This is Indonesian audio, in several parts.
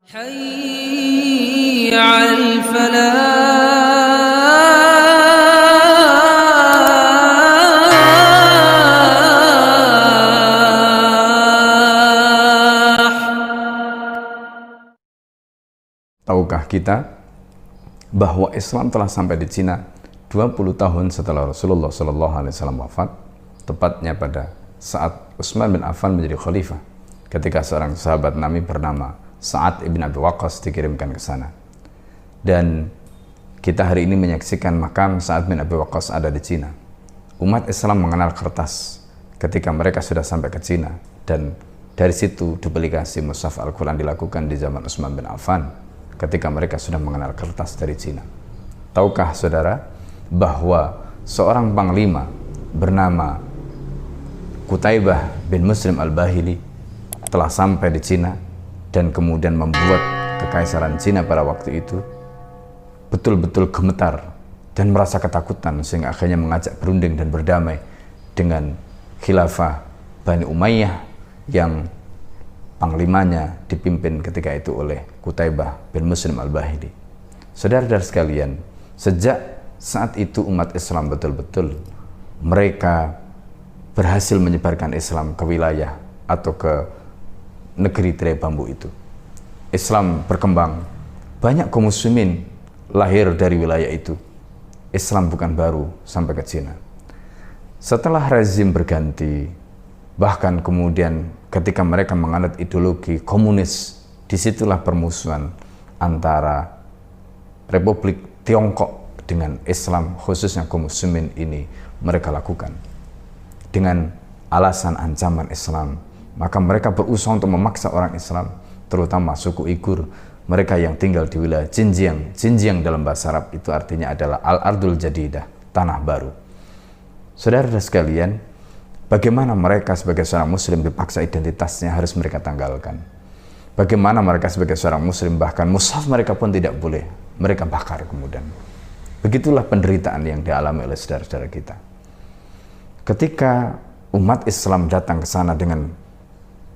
حي على الفلاح. Tahukah kita bahwa Islam telah sampai di Cina 20 tahun setelah Rasulullah SAW wafat, tepatnya pada saat Utsman bin Affan menjadi khalifah, ketika seorang sahabat Nabi bernama Sa'ad ibn Abi Waqqas dikirimkan ke sana. Dan kita hari ini menyaksikan makam Sa'ad bin Abi Waqqas ada di Cina. Umat Islam mengenal kertas ketika mereka sudah sampai ke Cina, dan dari situ duplikasi mushaf Al-Quran dilakukan di zaman Utsman bin Affan ketika mereka sudah mengenal kertas dari Cina. Tahukah saudara bahwa seorang panglima bernama Qutaibah bin Muslim al-Bahili telah sampai di Cina dan kemudian membuat kekaisaran Cina pada waktu itu betul-betul gemetar dan merasa ketakutan, sehingga akhirnya mengajak berunding dan berdamai dengan khilafah Bani Umayyah yang panglimanya dipimpin ketika itu oleh Qutaibah bin Muslim al-Bahili. Saudara-saudara sekalian, sejak saat itu umat Islam betul-betul mereka berhasil menyebarkan Islam ke wilayah atau ke negeri tirai bambu itu. Islam berkembang, banyak kaum muslimin lahir dari wilayah itu. Islam bukan baru sampai ke Cina. Setelah rezim berganti, bahkan kemudian ketika mereka menganut ideologi komunis, disitulah permusuhan antara Republik Tiongkok dengan Islam, khususnya kaum muslimin ini mereka lakukan. Dengan alasan ancaman Islam, maka mereka berusaha untuk memaksa orang Islam, terutama suku Uighur, mereka yang tinggal di wilayah Xinjiang. Xinjiang dalam bahasa Arab itu artinya adalah Al-Ardul Jadidah, tanah baru. Saudara-saudara sekalian, bagaimana mereka sebagai seorang muslim dipaksa identitasnya harus mereka tanggalkan. Bagaimana mereka sebagai seorang muslim bahkan mushaf mereka pun tidak boleh mereka bakar kemudian. Begitulah penderitaan yang dialami oleh saudara-saudara kita. Ketika umat Islam datang ke sana dengan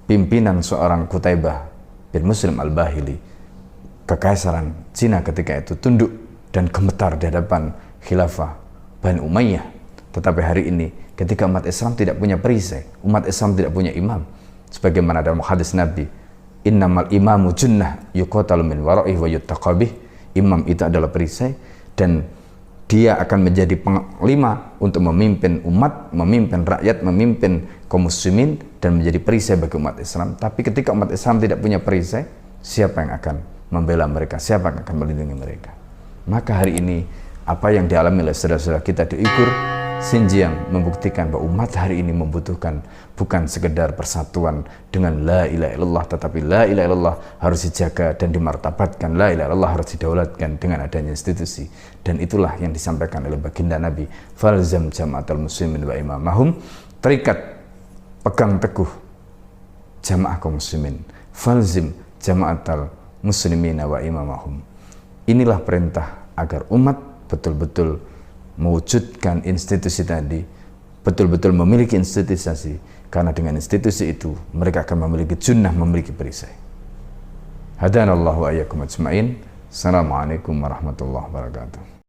pimpinan seorang Qutaibah bin Muslim al-Bahili, kekaisaran Cina ketika itu tunduk dan gemetar di hadapan khilafah Bani Umayyah. Tetapi hari ini ketika umat Islam tidak punya perisai, umat Islam tidak punya imam, sebagaimana dalam hadis Nabi, innamal imamu junnah yuqatalu min wara'ihi wa yuttaqabih. Imam itu adalah perisai dan dia akan menjadi panglima untuk memimpin umat, memimpin rakyat, memimpin kaum muslimin, dan menjadi perisai bagi umat Islam. Tapi ketika umat Islam tidak punya perisai, siapa yang akan membela mereka? Siapa yang akan melindungi mereka? Maka hari ini apa yang dialami oleh saudara-saudara kita di Uighur, Xinjiang, membuktikan bahwa umat hari ini membutuhkan bukan sekedar persatuan dengan la ilaha illallah, tetapi la ilaha illallah harus dijaga dan dimartabatkan. La ilaha illallah harus didaulatkan dengan adanya institusi, dan itulah yang disampaikan oleh baginda Nabi, falzam jama'atul muslimin wa imamahum, terikat, pegang teguh jamaah kaum muslimin, falzim jama'atul muslimina wa imamahum. Inilah perintah agar umat betul-betul mewujudkan institusi tadi, betul-betul memiliki institusi, karena dengan institusi itu mereka akan memiliki junnah, memiliki perisai. Hadanallahu wa iyyakum ajma'in. Assalamualaikum warahmatullahi wabarakatuh.